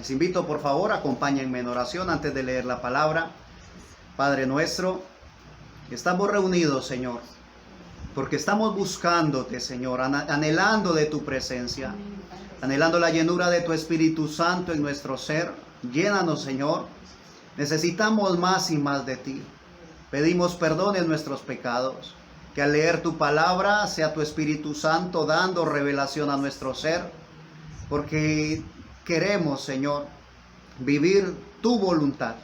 Les invito, por favor, acompáñenme en oración antes de leer la palabra. Padre nuestro, estamos reunidos, Señor, porque estamos buscándote, Señor, anhelando de tu presencia, anhelando la llenura de tu Espíritu Santo en nuestro ser. Llénanos, Señor. Necesitamos más y más de ti. Pedimos perdón en nuestros pecados. Que al leer tu palabra sea tu Espíritu Santo dando revelación a nuestro ser. Porque queremos, Señor, vivir tu voluntad.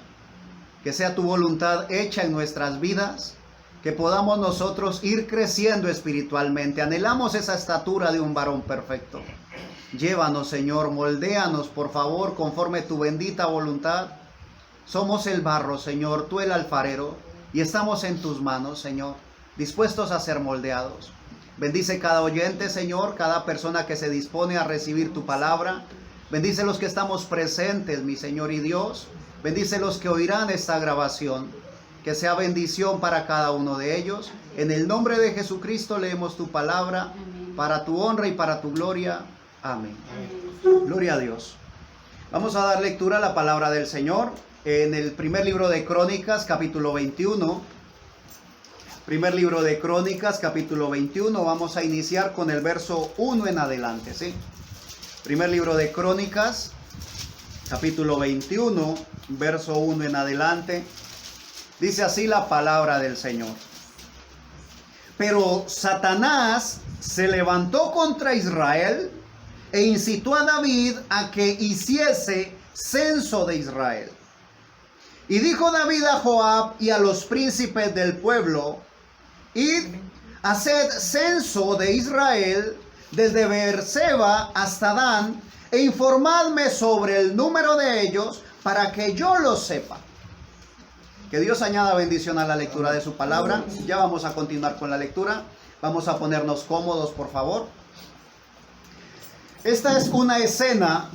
Que sea tu voluntad hecha en nuestras vidas. Que podamos nosotros ir creciendo espiritualmente. Anhelamos esa estatura de un varón perfecto. Llévanos, Señor, moldéanos, por favor, conforme tu bendita voluntad. Somos el barro, Señor, tú el alfarero, y estamos en tus manos, Señor, dispuestos a ser moldeados. Bendice cada oyente, Señor, cada persona que se dispone a recibir tu palabra. Bendice los que estamos presentes, mi Señor y Dios. Bendice los que oirán esta grabación. Que sea bendición para cada uno de ellos. En el nombre de Jesucristo leemos tu palabra, para tu honra y para tu gloria. Amén. Gloria a Dios. Vamos a dar lectura a la palabra del Señor en el primer libro de Crónicas, capítulo 21. Primer libro de Crónicas, capítulo 21. Vamos a iniciar con el verso 1 en adelante, ¿sí? Primer libro de Crónicas, capítulo 21, verso 1 en adelante. Dice así la palabra del Señor. Pero Satanás se levantó contra Israel e incitó a David a que hiciese censo de Israel. Y dijo David a Joab y a los príncipes del pueblo: id, haced censo de Israel desde Beerseba hasta Dan, e informadme sobre el número de ellos, para que yo lo sepa. Que Dios añada bendición a la lectura de su palabra. Ya vamos a continuar con la lectura. Vamos a ponernos cómodos, por favor. Esta es una escena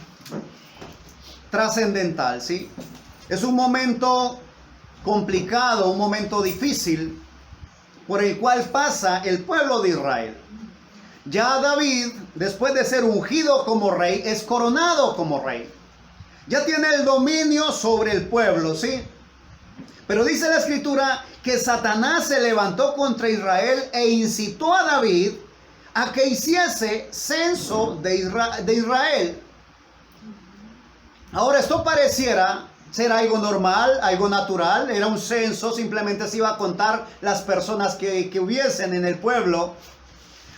trascendental, ¿sí? Es un momento complicado, un momento difícil por el cual pasa el pueblo de Israel. Ya David, después de ser ungido como rey, es coronado como rey. Ya tiene el dominio sobre el pueblo, ¿sí? Pero dice la Escritura que Satanás se levantó contra Israel e incitó a David a que hiciese censo de Israel. Ahora, esto pareciera ser algo normal, algo natural. Era un censo, simplemente se iba a contar las personas que hubiesen en el pueblo.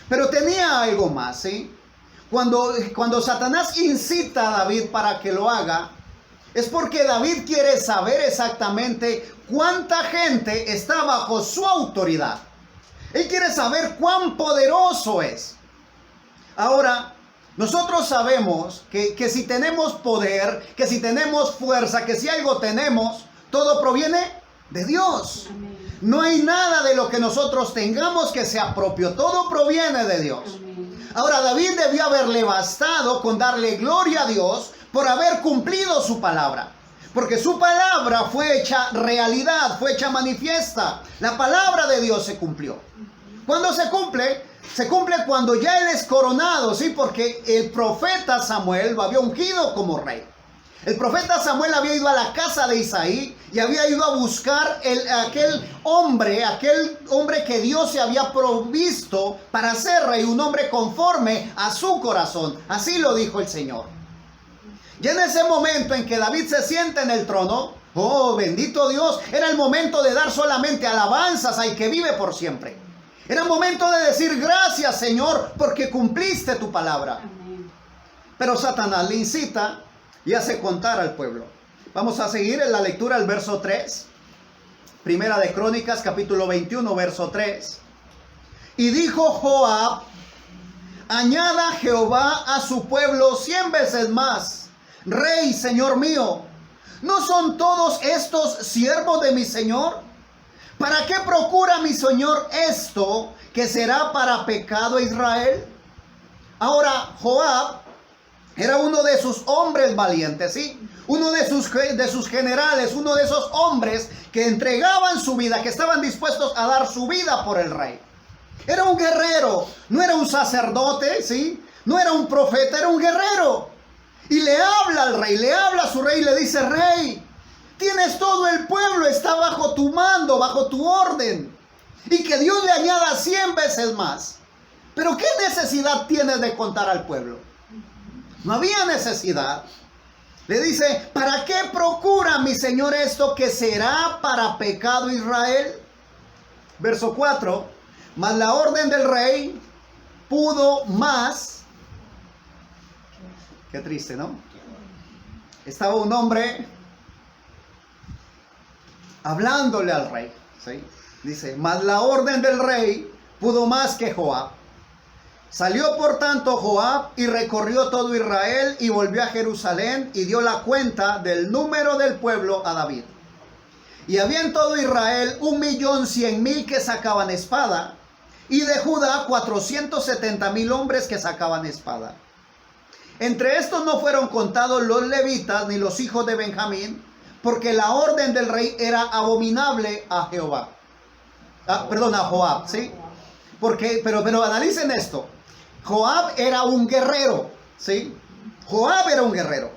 Pero tenía algo más, ¿sí? Cuando Satanás incita a David para que lo haga, es porque David quiere saber exactamente cuánta gente está bajo su autoridad. Él quiere saber cuán poderoso es. Ahora, nosotros sabemos que si tenemos poder, que si tenemos fuerza, que si algo tenemos, todo proviene de Dios. Amén. No hay nada de lo que nosotros tengamos que sea propio. Todo proviene de Dios. Amén. Ahora, David debió haberle bastado con darle gloria a Dios por haber cumplido su palabra. Porque su palabra fue hecha realidad, fue hecha manifiesta. La palabra de Dios se cumplió. ¿Cuándo se cumple? Se cumple cuando ya él es coronado, ¿sí? Porque el profeta Samuel lo había ungido como rey. El profeta Samuel había ido a la casa de Isaí y había ido a buscar aquel hombre que Dios se había provisto para ser rey, un hombre conforme a su corazón. Así lo dijo el Señor. Y en ese momento en que David se sienta en el trono, oh bendito Dios, era el momento de dar solamente alabanzas al que vive por siempre. Era el momento de decir gracias, Señor, porque cumpliste tu palabra. Amén. Pero Satanás le incita y hace contar al pueblo. Vamos a seguir en la lectura el verso 3. Primera de Crónicas, capítulo 21, verso 3. Y dijo Joab: añada Jehová a su pueblo 100 veces más. Rey, Señor mío, ¿no son todos estos siervos de mi Señor? ¿Para qué procura mi Señor esto, que será para pecado a Israel? Ahora, Joab era uno de sus hombres valientes, ¿sí? Uno de sus generales, uno de esos hombres que entregaban su vida, que estaban dispuestos a dar su vida por el rey. Era un guerrero, no era un sacerdote, ¿sí? No era un profeta, era un guerrero. Y le habla al rey, le habla a su rey y le dice: rey, tienes todo el pueblo, está bajo tu mando, bajo tu orden. Y que Dios le añada 100 veces más. Pero ¿qué necesidad tienes de contar al pueblo? No había necesidad. Le dice: ¿para qué procura mi señor esto que será para pecado Israel? Verso 4. Mas la orden del rey pudo más. Qué triste, ¿no? Estaba un hombre hablándole al rey, ¿sí? Dice: mas la orden del rey pudo más que Joab. Salió por tanto Joab y recorrió todo Israel y volvió a Jerusalén y dio la cuenta del número del pueblo a David. Y había en todo Israel 1.100.000 que sacaban espada, y de Judá 470.000 hombres que sacaban espada. Entre estos no fueron contados los levitas ni los hijos de Benjamín, porque la orden del rey era abominable a Jehová. A Joab, ¿sí? Pero analicen esto. Joab era un guerrero, ¿sí? Joab era un guerrero.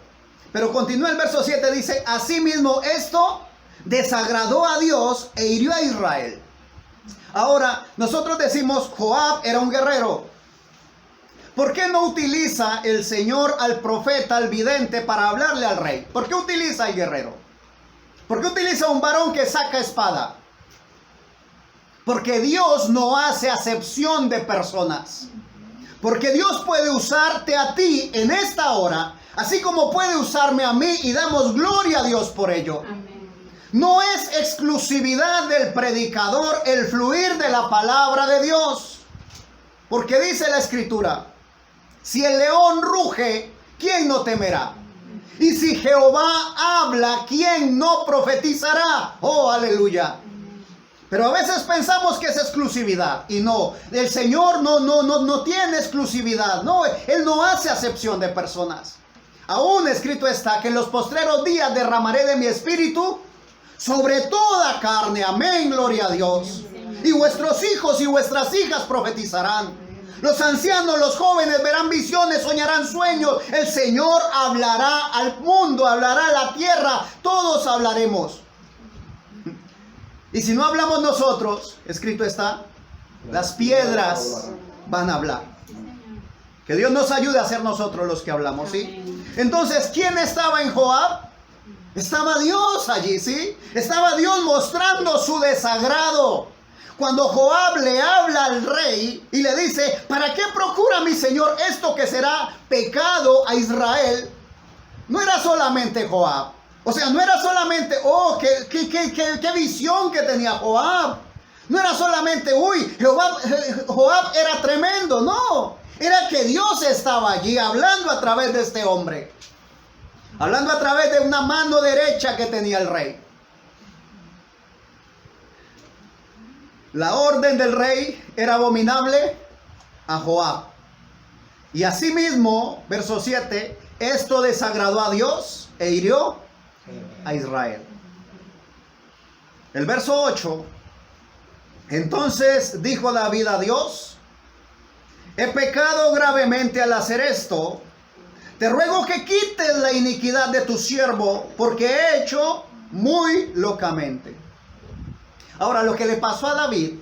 Pero continúa el verso 7, dice: asimismo esto desagradó a Dios e hirió a Israel. Ahora, nosotros decimos Joab era un guerrero. ¿Por qué no utiliza el Señor al profeta, al vidente, para hablarle al rey? ¿Por qué utiliza al guerrero? ¿Por qué utiliza un varón que saca espada? Porque Dios no hace acepción de personas. Porque Dios puede usarte a ti en esta hora, así como puede usarme a mí, y damos gloria a Dios por ello. Amén. No es exclusividad del predicador el fluir de la palabra de Dios. Porque dice la Escritura: si el león ruge, ¿quién no temerá? Y si Jehová habla, ¿quién no profetizará? Oh, aleluya. Pero a veces pensamos que es exclusividad, y no, el Señor no tiene exclusividad, no, Él no hace acepción de personas. Aún escrito está que en los postreros días derramaré de mi espíritu sobre toda carne, amén, gloria a Dios. Y vuestros hijos y vuestras hijas profetizarán. Los ancianos, los jóvenes verán visiones, soñarán sueños. El Señor hablará al mundo, hablará a la tierra, todos hablaremos. Y si no hablamos nosotros, escrito está, las piedras van a hablar. Que Dios nos ayude a ser nosotros los que hablamos, ¿sí? Entonces, ¿quién estaba en Joab? Estaba Dios allí, ¿sí? Estaba Dios mostrando su desagrado. Cuando Joab le habla al rey y le dice: ¿para qué procura mi señor esto que será pecado a Israel? No era solamente Joab. O sea, no era solamente, qué visión que tenía Joab. No era solamente, Joab era tremendo, no. Era que Dios estaba allí hablando a través de este hombre. Hablando a través de una mano derecha que tenía el rey. La orden del rey era abominable a Joab. Y asimismo, verso 7, esto desagradó a Dios e hirió a Israel. El verso 8. Entonces dijo David a Dios: he pecado gravemente al hacer esto. Te ruego que quites la iniquidad de tu siervo, porque he hecho muy locamente. Ahora, lo que le pasó a David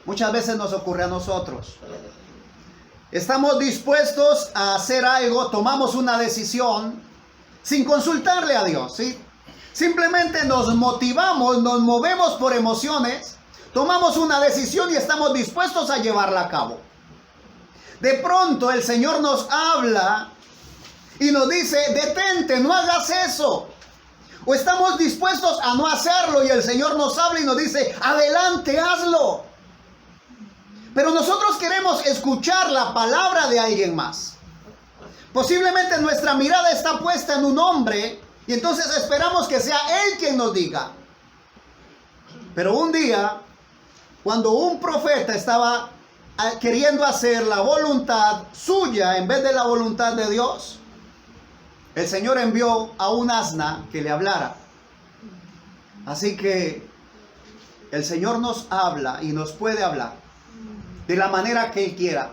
muchas veces nos ocurre a nosotros. Estamos dispuestos a hacer algo, tomamos una decisión sin consultarle a Dios, ¿sí? Simplemente nos motivamos, nos movemos por emociones, tomamos una decisión y estamos dispuestos a llevarla a cabo. De pronto el Señor nos habla y nos dice: detente, no hagas eso. O estamos dispuestos a no hacerlo y el Señor nos habla y nos dice: adelante, hazlo. Pero nosotros queremos escuchar la palabra de alguien más. Posiblemente nuestra mirada está puesta en un hombre y entonces esperamos que sea él quien nos diga. Pero un día, cuando un profeta estaba queriendo hacer la voluntad suya en vez de la voluntad de Dios, el Señor envió a un asna que le hablara. Así que el Señor nos habla y nos puede hablar de la manera que Él quiera.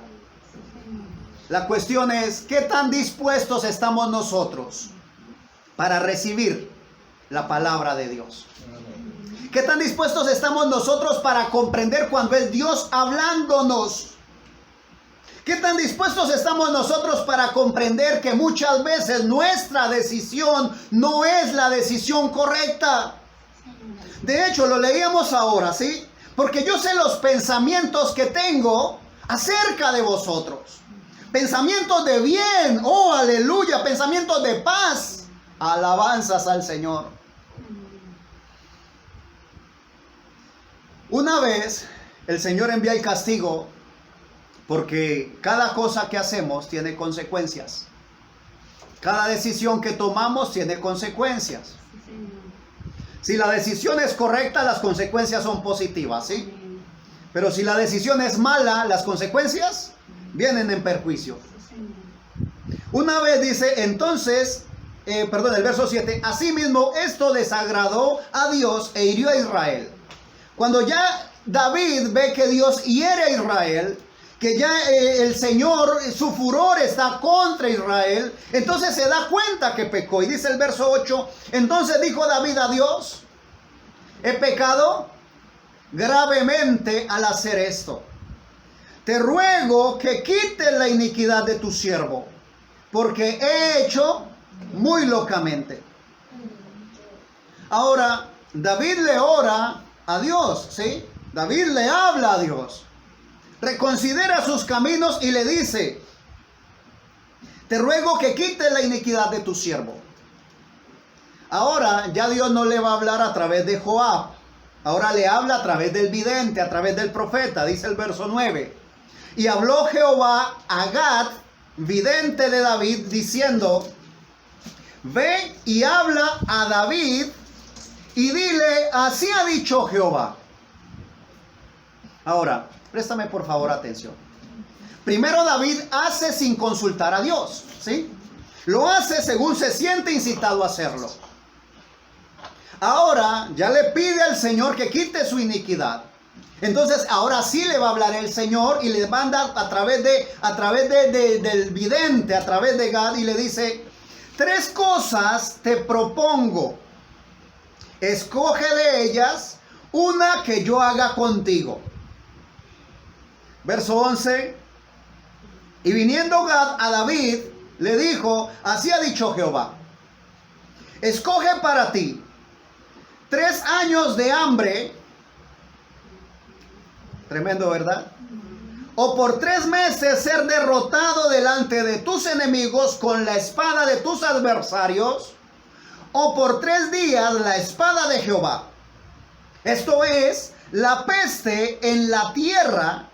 La cuestión es, ¿qué tan dispuestos estamos nosotros para recibir la palabra de Dios? ¿Qué tan dispuestos estamos nosotros para comprender cuando es Dios hablándonos? ¿Qué tan dispuestos estamos nosotros para comprender que muchas veces nuestra decisión no es la decisión correcta? De hecho, lo leíamos ahora, ¿sí? Porque yo sé los pensamientos que tengo acerca de vosotros. Pensamientos de bien, oh aleluya, pensamientos de paz, alabanzas al Señor. Una vez el Señor envía el castigo porque cada cosa que hacemos tiene consecuencias. Cada decisión que tomamos tiene consecuencias. Si la decisión es correcta, las consecuencias son positivas, ¿sí? Pero si la decisión es mala, las consecuencias vienen en perjuicio. Una vez dice, entonces, el verso 7, asimismo esto desagradó a Dios e hirió a Israel. Cuando ya David ve que Dios hiere a Israel, que ya el Señor, su furor está contra Israel, entonces se da cuenta que pecó. Y dice el verso 8, entonces dijo David a Dios, he pecado gravemente al hacer esto. Te ruego que quites la iniquidad de tu siervo, porque he hecho muy locamente. Ahora, David le ora a Dios, ¿sí? David le habla a Dios. Reconsidera sus caminos y le dice, te ruego que quites la iniquidad de tu siervo. Ahora ya Dios no le va a hablar a través de Joab. Ahora le habla a través del vidente, a través del profeta, dice el verso 9. Y habló Jehová a Gad, vidente de David, diciendo, ve y habla a David y dile, así ha dicho Jehová. Ahora, préstame por favor atención. Primero David hace sin consultar a Dios, ¿sí? Lo hace según se siente incitado a hacerlo. Ahora ya le pide al Señor que quite su iniquidad. Entonces ahora sí le va a hablar el Señor y le manda a través del vidente, a través de Gad, y le dice, 3 cosas te propongo. Escoge de ellas una que yo haga contigo. Verso 11. Y viniendo Gad a David, le dijo, así ha dicho Jehová, escoge para ti 3 años de hambre, tremendo, ¿verdad? O por 3 meses ser derrotado delante de tus enemigos con la espada de tus adversarios, o por 3 días la espada de Jehová. Esto es, la peste en la tierra,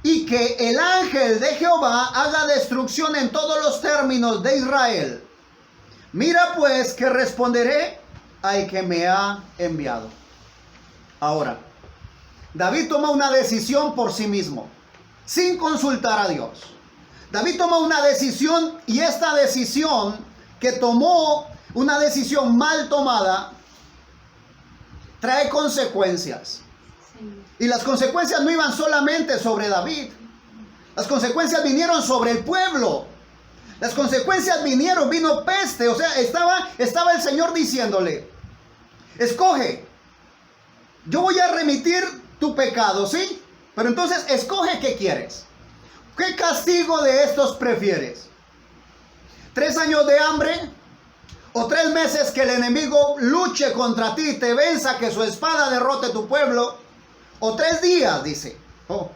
y que el ángel de Jehová haga destrucción en todos los términos de Israel. Mira pues que responderé al que me ha enviado. Ahora, David toma una decisión por sí mismo, sin consultar a Dios. David toma una decisión, y esta decisión que tomó, una decisión mal tomada, trae consecuencias. Y las consecuencias no iban solamente sobre David. Las consecuencias vinieron sobre el pueblo. Las consecuencias vino peste. O sea, estaba el Señor diciéndole, escoge. Yo voy a remitir tu pecado, ¿sí? Pero entonces escoge qué quieres. ¿Qué castigo de estos prefieres? 3 años de hambre, o 3 meses que el enemigo luche contra ti, te venza, que su espada derrote tu pueblo, o 3 días, dice. Oh,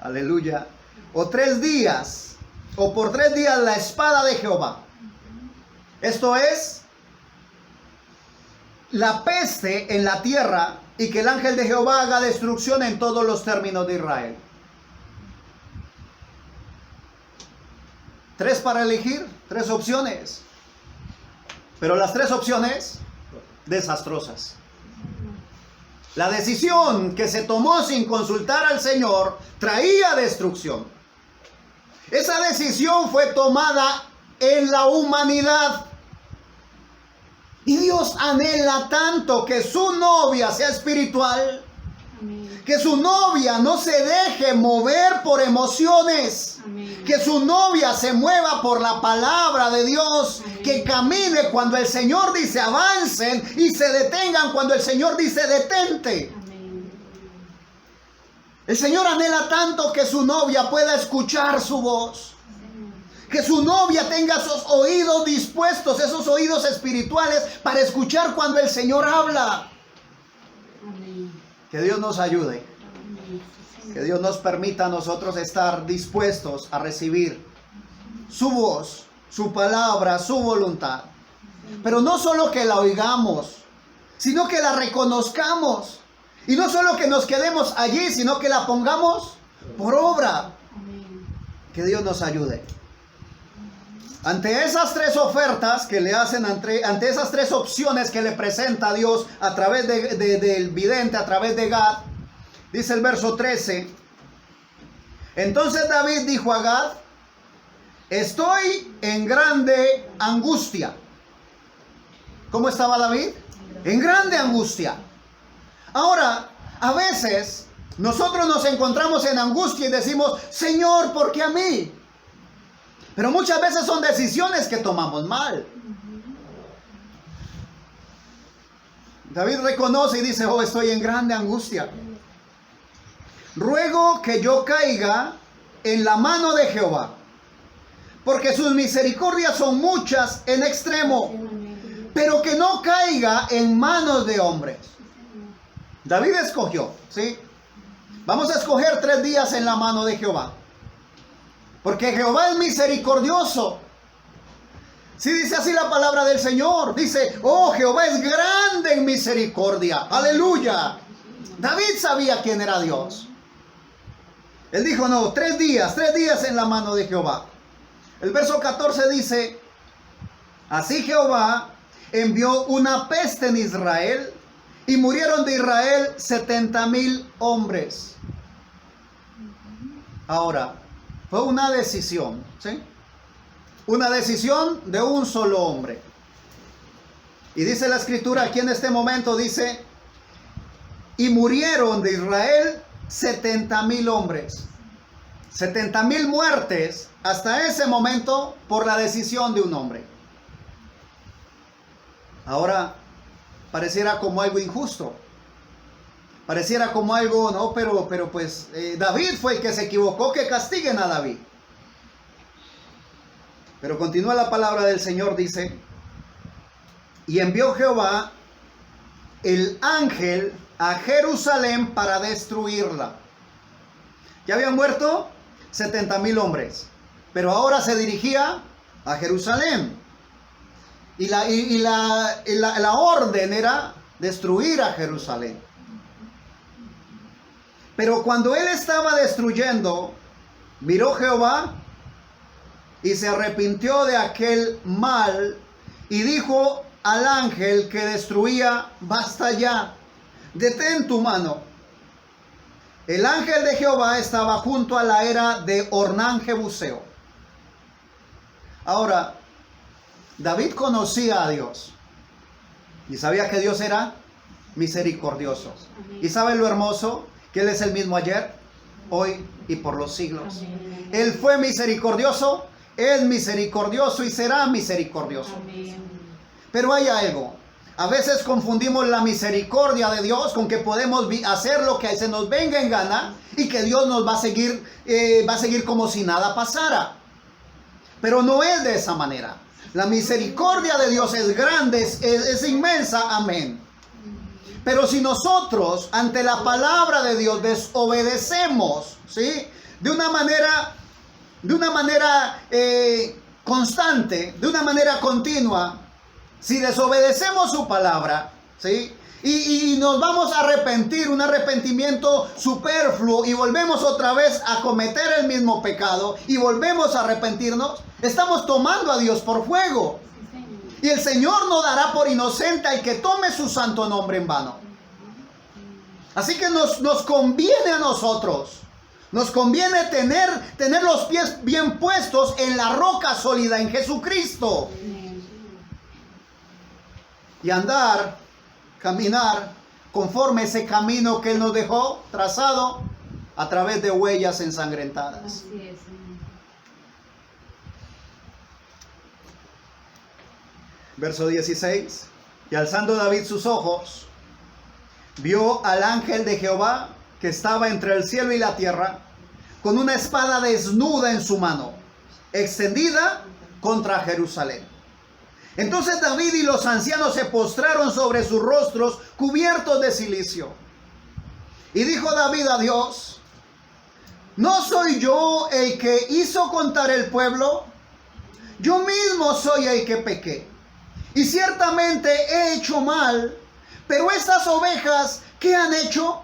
aleluya. O 3 días, o por 3 días la espada de Jehová. Esto es la peste en la tierra, y que el ángel de Jehová haga destrucción en todos los términos de Israel. 3 para elegir, 3 opciones. Pero las 3 opciones, desastrosas. La decisión que se tomó sin consultar al Señor traía destrucción. Esa decisión fue tomada en la humanidad. Y Dios anhela tanto que su novia sea espiritual. Amén. Que su novia no se deje mover por emociones. Amén. Que su novia se mueva por la palabra de Dios. Que camine cuando el Señor dice avancen y se detengan cuando el Señor dice detente. El Señor anhela tanto que su novia pueda escuchar su voz. Que su novia tenga esos oídos dispuestos, esos oídos espirituales para escuchar cuando el Señor habla. Que Dios nos ayude. Que Dios nos permita a nosotros estar dispuestos a recibir su voz, su palabra, su voluntad. Pero no solo que la oigamos, sino que la reconozcamos. Y no solo que nos quedemos allí, sino que la pongamos por obra. Que Dios nos ayude. Ante esas tres ofertas que le hacen, ante esas tres opciones que le presenta Dios a través del vidente, a través de Gad, dice el verso 13. Entonces David dijo a Gad: estoy en grande angustia. ¿Cómo estaba David? En grande angustia. Ahora, a veces nosotros nos encontramos en angustia y decimos: Señor, ¿por qué a mí? Pero muchas veces son decisiones que tomamos mal. David reconoce y dice: oh, estoy en grande angustia. Ruego que yo caiga en la mano de Jehová, porque sus misericordias son muchas en extremo, pero que no caiga en manos de hombres. David escogió, ¿sí? Vamos a escoger 3 días en la mano de Jehová, porque Jehová es misericordioso. Sí, dice así la palabra del Señor. Dice: oh, Jehová es grande en misericordia. Aleluya. David sabía quién era Dios. Él dijo: no, 3 días en la mano de Jehová. El verso 14 dice: así Jehová envió una peste en Israel, y murieron de Israel 70,000 hombres. Ahora, fue una decisión, ¿sí? Una decisión de un solo hombre. Y dice la escritura aquí en este momento, dice: y murieron de Israel 70,000 hombres. 70,000 muertes hasta ese momento por la decisión de un hombre. Ahora, pareciera como algo injusto. Pareciera como algo, no, pero pues David fue el que se equivocó, que castiguen a David. Pero continúa la palabra del Señor, dice: y envió Jehová el ángel a Jerusalén para destruirla. Ya habían muerto 70,000 hombres, pero ahora se dirigía a Jerusalén. Y la orden era destruir a Jerusalén. Pero cuando él estaba destruyendo, miró Jehová y se arrepintió de aquel mal y dijo al ángel que destruía: basta ya, detén tu mano. El ángel de Jehová estaba junto a la era de Ornán Jebuseo. Ahora, David conocía a Dios y sabía que Dios era misericordioso. ¿Y sabe lo hermoso? Que Él es el mismo ayer, hoy y por los siglos. Amén. Él fue misericordioso, es misericordioso y será misericordioso. Amén. Pero hay algo. A veces confundimos la misericordia de Dios con que podemos hacer lo que se nos venga en gana y que Dios nos va a seguir como si nada pasara. Pero no es de esa manera. La misericordia de Dios es grande, es inmensa. Amén. Pero si nosotros ante la palabra de Dios desobedecemos, ¿sí?, de una manera constante, de una manera continua, si desobedecemos su palabra, ¿sí?, y nos vamos a arrepentir, un arrepentimiento superfluo, y volvemos otra vez a cometer el mismo pecado y volvemos a arrepentirnos, estamos tomando a Dios por fuego. Y el Señor no dará por inocente al que tome su santo nombre en vano. Así que nos conviene a nosotros. Nos conviene tener los pies bien puestos en la roca sólida, en Jesucristo. Y caminar conforme ese camino que Él nos dejó trazado a través de huellas ensangrentadas. Verso 16. Y alzando David sus ojos, vio al ángel de Jehová que estaba entre el cielo y la tierra, con una espada desnuda en su mano, extendida contra Jerusalén. Entonces David y los ancianos se postraron sobre sus rostros cubiertos de cilicio. Y dijo David a Dios: ¿no soy yo el que hizo contar el pueblo? Yo mismo soy el que pequé. Y ciertamente he hecho mal, pero estas ovejas, ¿qué han hecho?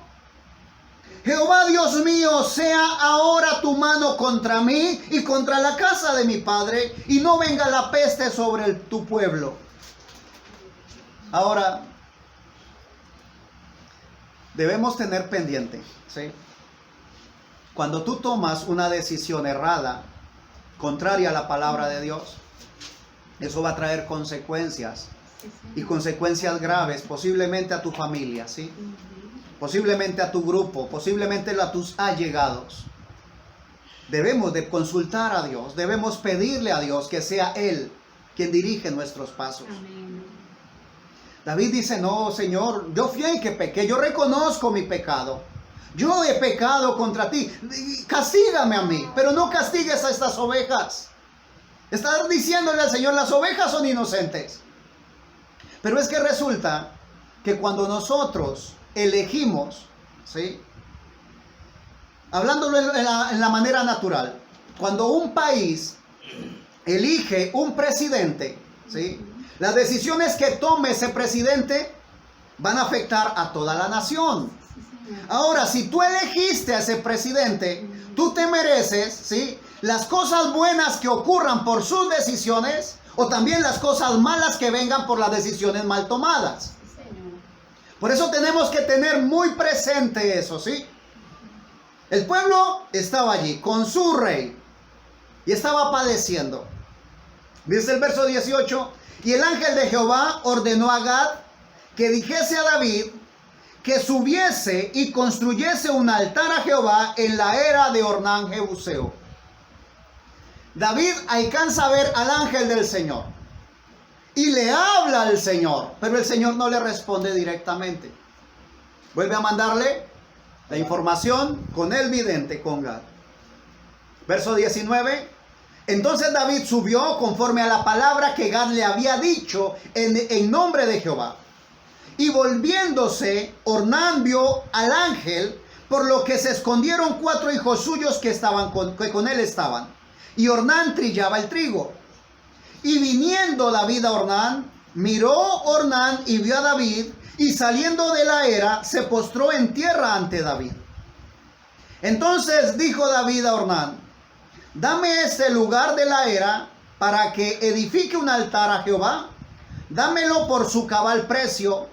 Jehová Dios mío, sea ahora tu mano contra mí y contra la casa de mi padre, y no venga la peste sobre tu pueblo. Ahora, debemos tener pendiente, ¿sí? Cuando tú tomas una decisión errada, contraria a la palabra de Dios, eso va a traer consecuencias, y consecuencias graves, posiblemente a tu familia, ¿sí? Posiblemente a tu grupo, posiblemente a tus allegados. Debemos de consultar a Dios, debemos pedirle a Dios que sea Él quien dirige nuestros pasos. Amén. David dice: no, Señor, yo fui el que pequé, yo reconozco mi pecado. Yo he pecado contra ti, castígame a mí, pero no castigues a estas ovejas. Estás diciéndole al Señor: las ovejas son inocentes. Pero es que resulta que cuando nosotros elegimos, ¿sí? Hablándolo en la manera natural, cuando un país elige un presidente, ¿sí? Las decisiones que tome ese presidente van a afectar a toda la nación. Ahora, si tú elegiste a ese presidente, tú te mereces, ¿sí?, las cosas buenas que ocurran por sus decisiones, o también las cosas malas que vengan por las decisiones mal tomadas. Por eso tenemos que tener muy presente eso, ¿sí? El pueblo estaba allí con su rey y estaba padeciendo. Dice el verso 18: y el ángel de Jehová ordenó a Gad que dijese a David que subiese y construyese un altar a Jehová en la era de Ornán Jebuseo. David alcanza a ver al ángel del Señor y le habla al Señor, pero el Señor no le responde directamente. Vuelve a mandarle la información con el vidente, con Gad. Verso 19: entonces David subió conforme a la palabra que Gad le había dicho en nombre de Jehová. Y volviéndose, Ornán vio al ángel, por lo que se escondieron 4 hijos suyos que con él estaban. Y Ornán trillaba el trigo. Y viniendo David a Ornán, miró Ornán y vio a David, y saliendo de la era, se postró en tierra ante David. Entonces dijo David a Ornán: dame este lugar de la era para que edifique un altar a Jehová. Dámelo por su cabal precio,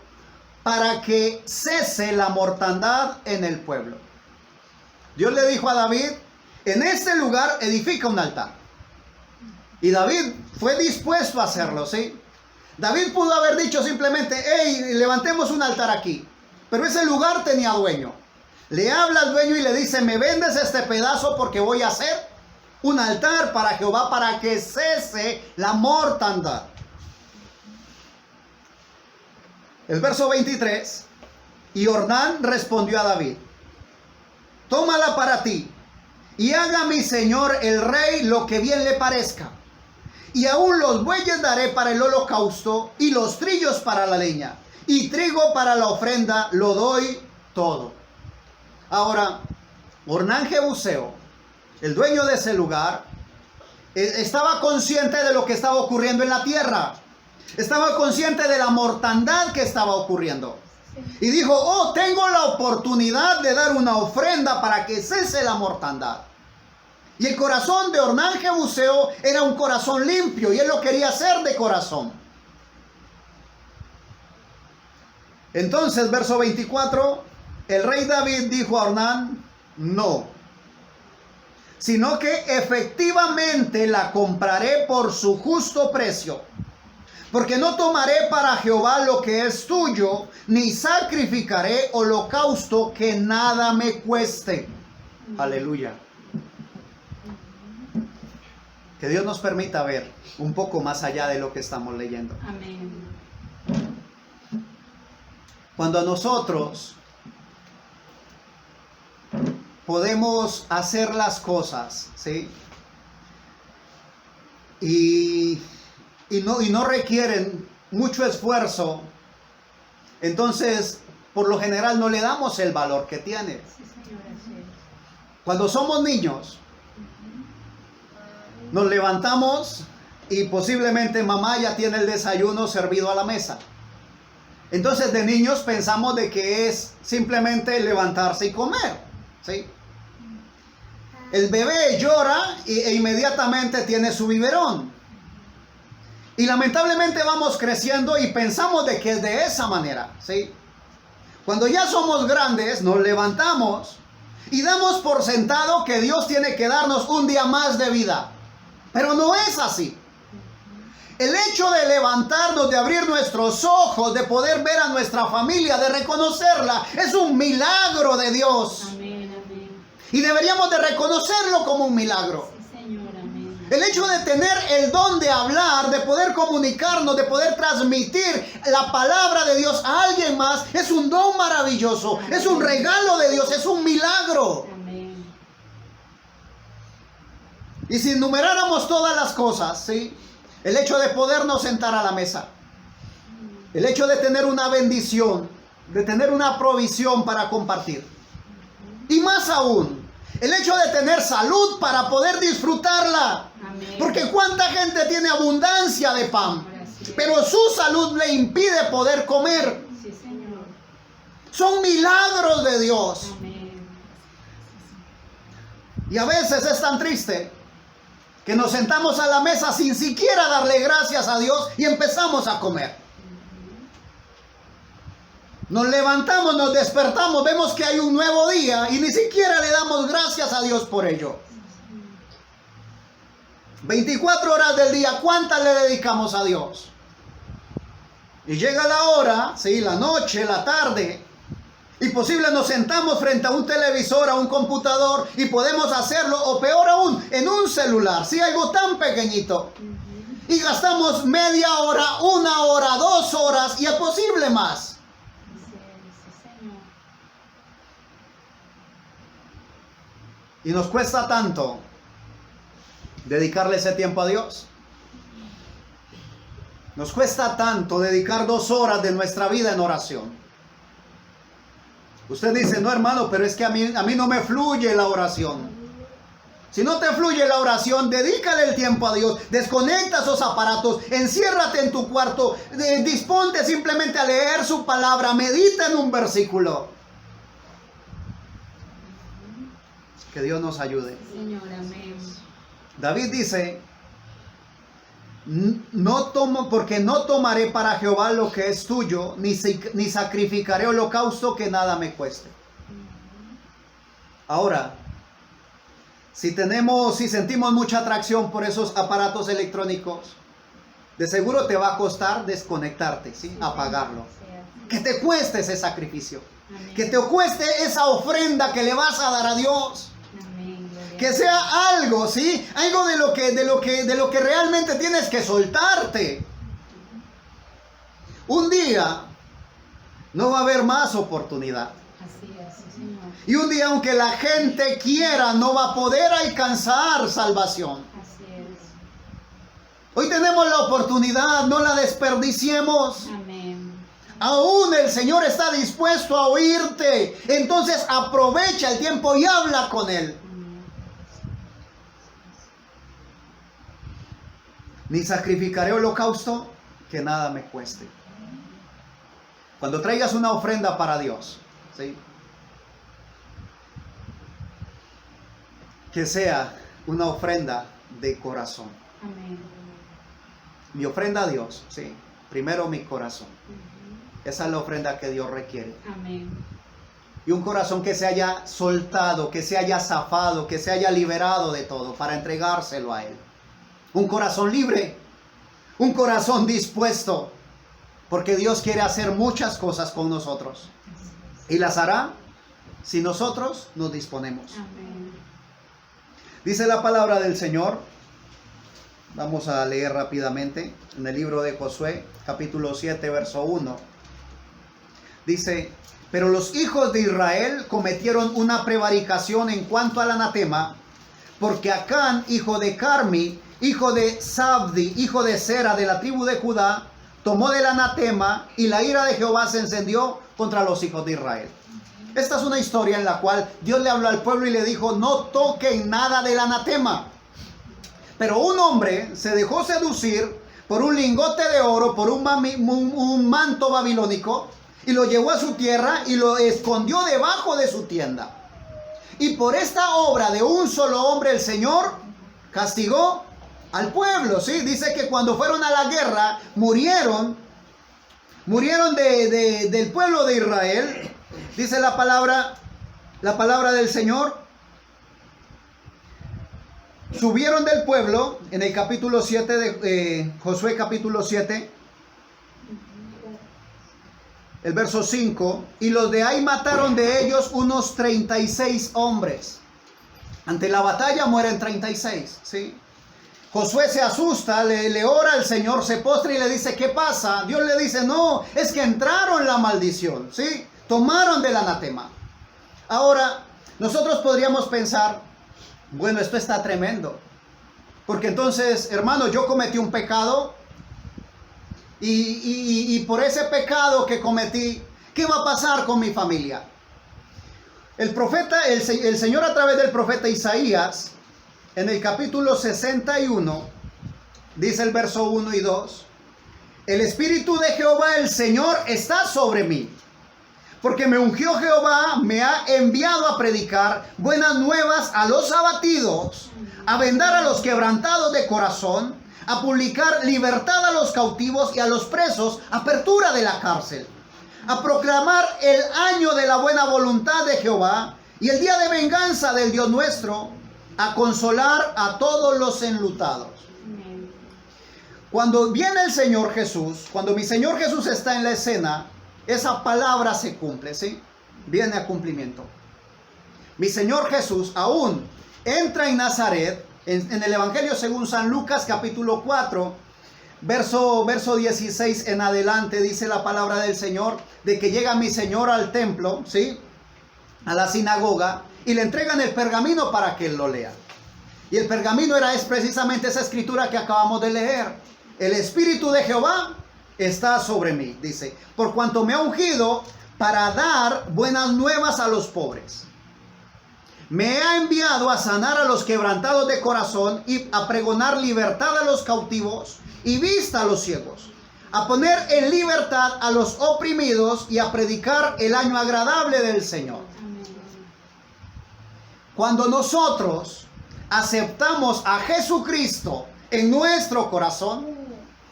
para que cese la mortandad en el pueblo. Dios le dijo a David: en este lugar edifica un altar. Y David fue dispuesto a hacerlo, ¿sí? David pudo haber dicho simplemente: hey, levantemos un altar aquí. Pero ese lugar tenía dueño. Le habla al dueño y le dice: me vendes este pedazo porque voy a hacer un altar para Jehová, para que cese la mortandad. El verso 23: y Ornán respondió a David: tómala para ti, y haga mi señor el rey lo que bien le parezca. Y aún los bueyes daré para el holocausto, y los trillos para la leña, y trigo para la ofrenda, lo doy todo. Ahora, Ornán Jebuseo, el dueño de ese lugar, estaba consciente de lo que estaba ocurriendo en la tierra. Estaba consciente de la mortandad que estaba ocurriendo. Y dijo: oh, tengo la oportunidad de dar una ofrenda para que cese la mortandad. Y el corazón de Ornán Jebuseo era un corazón limpio, y él lo quería hacer de corazón. Entonces, verso 24, el rey David dijo a Ornán: no, sino que efectivamente la compraré por su justo precio. Porque no tomaré para Jehová lo que es tuyo, ni sacrificaré holocausto que nada me cueste. Aleluya. Que Dios nos permita ver un poco más allá de lo que estamos leyendo. Amén. Cuando nosotros podemos hacer las cosas, ¿sí? Y no requieren mucho esfuerzo, entonces por lo general no le damos el valor que tiene. Sí, Señor, así es. Cuando somos niños, nos levantamos y posiblemente mamá ya tiene el desayuno servido a la mesa. Entonces de niños pensamos de que es simplemente levantarse y comer, ¿sí? El bebé llora e inmediatamente tiene su biberón. Y lamentablemente vamos creciendo y pensamos de que es de esa manera, ¿sí? Cuando ya somos grandes, nos levantamos y damos por sentado que Dios tiene que darnos un día más de vida. Pero no es así. El hecho de levantarnos, de abrir nuestros ojos, de poder ver a nuestra familia, de reconocerla, es un milagro de Dios. Amén, amén. Y deberíamos de reconocerlo como un milagro. Sí, Señor, amén. El hecho de tener el don de hablar, de poder comunicarnos, de poder transmitir la palabra de Dios a alguien más, es un don maravilloso, es un regalo de Dios, es un milagro. Amén. Y si enumeráramos todas las cosas, ¿sí? El hecho de podernos sentar a la mesa, el hecho de tener una bendición, de tener una provisión para compartir, y más aún, el hecho de tener salud para poder disfrutarla. Amén. Porque cuánta gente tiene abundancia de pan, pero su salud le impide poder comer. Sí, Señor. Son milagros de Dios. Amén. Y a veces es tan triste que nos sentamos a la mesa sin siquiera darle gracias a Dios y empezamos a comer. Nos levantamos, nos despertamos, vemos que hay un nuevo día y ni siquiera le damos gracias a Dios por ello. 24 horas del día, ¿cuántas le dedicamos a Dios? Y llega la hora, sí, la noche, la tarde, y posible nos sentamos frente a un televisor, a un computador, y podemos hacerlo, o peor aún, en un celular, sí, algo tan pequeñito. Y gastamos media hora, 1 hora, 2 horas, y es posible más. Sí, Señor. Y nos cuesta tanto dedicarle ese tiempo a Dios. Nos cuesta tanto dedicar 2 horas de nuestra vida en oración. Usted dice, no hermano, pero es que a mí no me fluye la oración. Si no te fluye la oración, dedícale el tiempo a Dios. Desconecta esos aparatos, enciérrate en tu cuarto, disponte simplemente a leer su palabra, medita en un versículo. Que Dios nos ayude. Señor, amén. David dice, porque no tomaré para Jehová lo que es tuyo, ni sacrificaré holocausto que nada me cueste. Ahora, si sentimos mucha atracción por esos aparatos electrónicos, de seguro te va a costar desconectarte, ¿sí? Apagarlo. Que te cueste ese sacrificio. Amén. Que te cueste esa ofrenda que le vas a dar a Dios. Amén. Gloria Que a sea algo, ¿sí? Algo de lo que realmente tienes que soltarte. Un día no va a haber más oportunidad. Así es, sí, Señor. Y un día, aunque la gente quiera, no va a poder alcanzar salvación. Así es. Hoy tenemos la oportunidad, no la desperdiciemos. Amén. Aún el Señor está dispuesto a oírte. Entonces aprovecha el tiempo y habla con Él. Amén. Ni sacrificaré holocausto que nada me cueste. Cuando traigas una ofrenda para Dios, ¿sí? Que sea una ofrenda de corazón. Amén. Mi ofrenda a Dios, ¿sí? Primero mi corazón. Ujú. Esa es la ofrenda que Dios requiere. Amén. Y un corazón que se haya soltado, que se haya zafado, que se haya liberado de todo para entregárselo a Él. Un corazón libre, un corazón dispuesto, porque Dios quiere hacer muchas cosas con nosotros. Y las hará si nosotros nos disponemos. Amén. Dice la palabra del Señor Vamos a leer rápidamente en el libro de Josué, capítulo 7, verso 1. Dice: pero los hijos de Israel cometieron una prevaricación en cuanto al anatema, porque Acán, hijo de Carmi, hijo de Sabdi, hijo de Sera, de la tribu de Judá, tomó del anatema, y la ira de Jehová se encendió contra los hijos de Israel. Esta es una historia en la cual Dios le habló al pueblo y le dijo: no toquen nada del anatema. Pero un hombre se dejó seducir por un lingote de oro, por un manto babilónico, y lo llevó a su tierra y lo escondió debajo de su tienda. Y por esta obra de un solo hombre el Señor castigó al pueblo, ¿sí? Dice que cuando fueron a la guerra murieron del pueblo de Israel. Dice la palabra del Señor. Subieron del pueblo en el capítulo 7 de Josué, capítulo 7, el verso 5, y los de Ai mataron de ellos unos 36 hombres. Ante la batalla mueren 36, ¿sí? Josué se asusta, le ora al Señor, se postra y le dice: ¿qué pasa? Dios le dice: no, es que entraron la maldición, ¿sí? Tomaron del anatema. Ahora, nosotros podríamos pensar: bueno, esto está tremendo, porque entonces, hermano, yo cometí un pecado y por ese pecado que cometí, ¿qué va a pasar con mi familia? El Señor, a través del profeta Isaías, en el capítulo 61, dice el verso 1 y 2: el Espíritu de Jehová el Señor está sobre mí, porque me ungió Jehová, me ha enviado a predicar buenas nuevas a los abatidos, a vendar a los quebrantados de corazón, a publicar libertad a los cautivos y a los presos, apertura de la cárcel, a proclamar el año de la buena voluntad de Jehová y el día de venganza del Dios nuestro, a consolar a todos los enlutados. Cuando viene el Señor Jesús, cuando mi Señor Jesús está en la escena, esa palabra se cumple, ¿sí? Viene a cumplimiento. Mi Señor Jesús aún entra en Nazaret, en el Evangelio según San Lucas, capítulo 4, verso 16 en adelante, dice la palabra del Señor, de que llega mi Señor al templo, ¿sí? A la sinagoga, y le entregan el pergamino para que él lo lea. Y el pergamino es precisamente esa escritura que acabamos de leer: el Espíritu de Jehová está sobre mí, dice, por cuanto me ha ungido para dar buenas nuevas a los pobres. Me ha enviado a sanar a los quebrantados de corazón y a pregonar libertad a los cautivos y vista a los ciegos, a poner en libertad a los oprimidos y a predicar el año agradable del Señor. Cuando nosotros aceptamos a Jesucristo en nuestro corazón,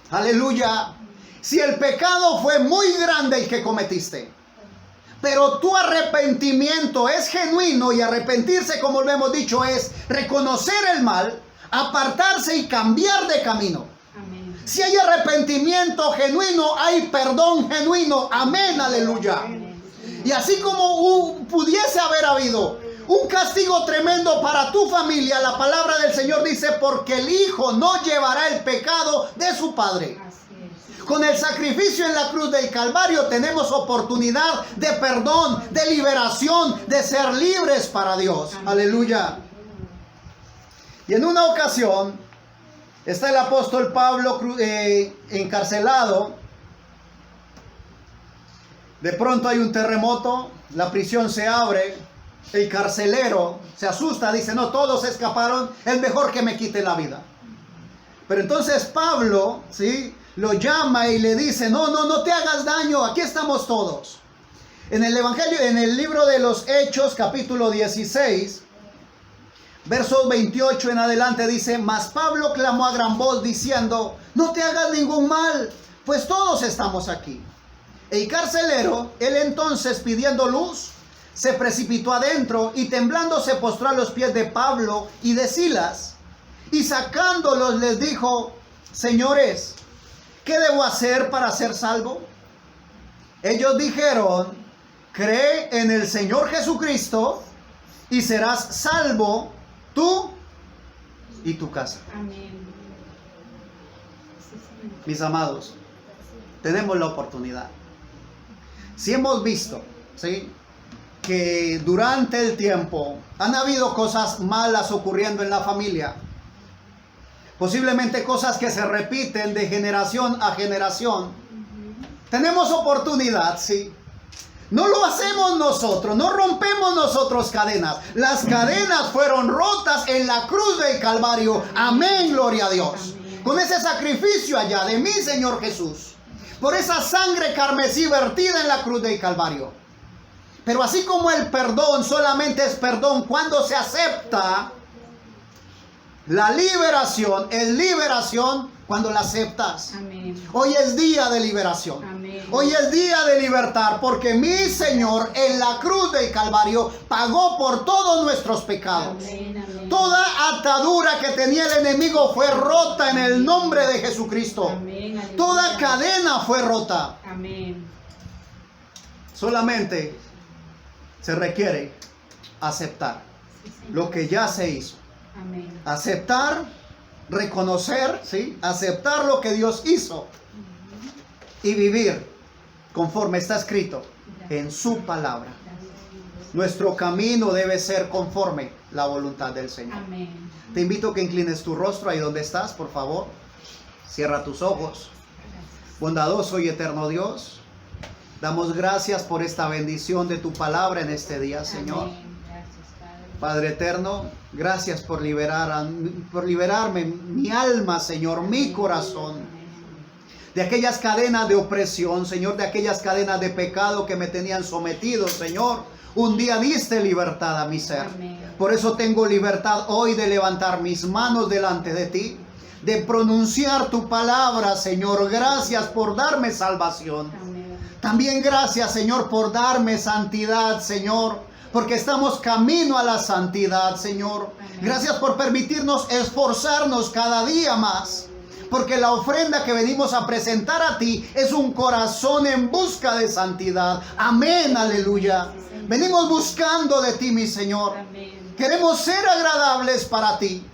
aleluya, si el pecado fue muy grande el que cometiste, pero tu arrepentimiento es genuino, y arrepentirse, como lo hemos dicho, es reconocer el mal, apartarse y cambiar de camino. Amén. Si hay arrepentimiento genuino, hay perdón genuino. Amén, aleluya. Amén. Y así como pudiese haber habido un castigo tremendo para tu familia, la palabra del Señor dice: porque el Hijo no llevará el pecado de su Padre. Con el sacrificio en la cruz del Calvario tenemos oportunidad de perdón, de liberación, de ser libres para Dios. Aleluya. Y en una ocasión está el apóstol Pablo encarcelado. De pronto hay un terremoto, la prisión se abre, el carcelero se asusta, dice: no, todos escaparon, es mejor que me quite la vida. Pero entonces Pablo, ¿sí?, lo llama y le dice: no te hagas daño, aquí estamos todos. En el Evangelio, en el libro de los Hechos, capítulo 16, versos 28 en adelante, dice: mas Pablo clamó a gran voz diciendo: no te hagas ningún mal, pues todos estamos aquí. El carcelero, él entonces, pidiendo luz, se precipitó adentro y temblando se postró a los pies de Pablo y de Silas, y sacándolos les dijo: señores, ¿qué debo hacer para ser salvo? Ellos dijeron: cree en el Señor Jesucristo y serás salvo tú y tu casa. Amén. Mis amados, tenemos la oportunidad. Si hemos visto, ¿sí?, que durante el tiempo han habido cosas malas ocurriendo en la familia, posiblemente cosas que se repiten de generación a generación, tenemos oportunidad, ¿sí? No lo hacemos nosotros, no rompemos nosotros cadenas. Las cadenas fueron rotas en la cruz del Calvario. Amén, gloria a Dios. Con ese sacrificio allá de mi Señor Jesús, por esa sangre carmesí vertida en la cruz del Calvario. Pero así como el perdón solamente es perdón cuando se acepta, la liberación es liberación cuando la aceptas. Amén. Hoy es día de liberación. Amén. Hoy es día de libertad, porque mi Señor en la cruz del Calvario pagó por todos nuestros pecados. Amén, amén. Toda atadura que tenía el enemigo fue rota en el nombre de Jesucristo. Amén, aleluya. Toda cadena fue rota. Amén. Solamente se requiere aceptar Sí, Señor. lo que ya se hizo. Amén. Aceptar, reconocer, ¿sí?, aceptar lo que Dios hizo y vivir conforme está escrito en su palabra. Nuestro camino debe ser conforme la voluntad del Señor. Amén. Te invito a que inclines tu rostro ahí donde estás, por favor. Cierra tus ojos. Bondadoso y eterno Dios, damos gracias por esta bendición de tu palabra en este día, Señor. Amén. Gracias, Padre. Padre eterno, gracias por liberarme mi alma, Señor, mi corazón, de aquellas cadenas de opresión, Señor, de aquellas cadenas de pecado que me tenían sometido, Señor. Un día diste libertad a mi ser. Amén. Por eso tengo libertad hoy de levantar mis manos delante de ti, de pronunciar tu palabra, Señor. Gracias por darme salvación. Amén. También gracias, Señor, por darme santidad, Señor, porque estamos camino a la santidad, Señor. Amén. Gracias por permitirnos esforzarnos cada día más, porque la ofrenda que venimos a presentar a ti es un corazón en busca de santidad. Amén, aleluya. Venimos buscando de ti, mi Señor. Amén. Queremos ser agradables para ti.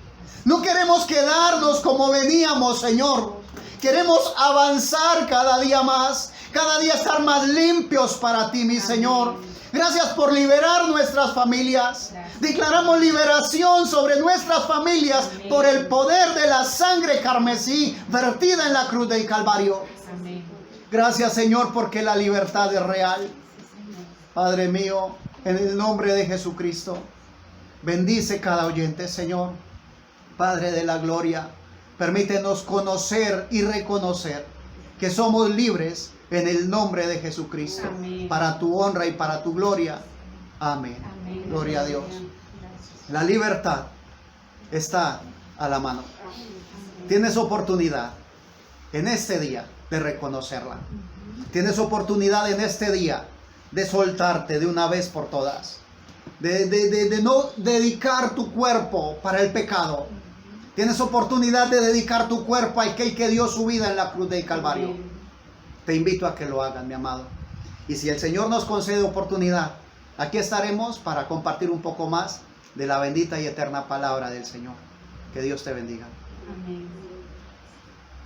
No queremos quedarnos como veníamos, Señor. Queremos avanzar cada día más, cada día estar más limpios para ti, mi Señor. Gracias por liberar nuestras familias. Declaramos liberación sobre nuestras familias por el poder de la sangre carmesí vertida en la cruz del Calvario. Amén. Gracias, Señor, porque la libertad es real. Sí, Señor. Padre mío, en el nombre de Jesucristo, bendice cada oyente, Señor. Padre de la gloria, permítenos conocer y reconocer que somos libres en el nombre de Jesucristo, Amén. para tu honra y para tu gloria. Amén. Amén. Gloria a Dios. Gracias. La libertad está a la mano. Tienes oportunidad en este día de reconocerla. Tienes oportunidad en este día de soltarte de una vez por todas. De no dedicar tu cuerpo para el pecado. Tienes oportunidad de dedicar tu cuerpo a aquel que dio su vida en la cruz del Calvario. Amén. Te invito a que lo hagan, mi amado. Y si el Señor nos concede oportunidad, aquí estaremos para compartir un poco más de la bendita y eterna palabra del Señor. Que Dios te bendiga. Amén.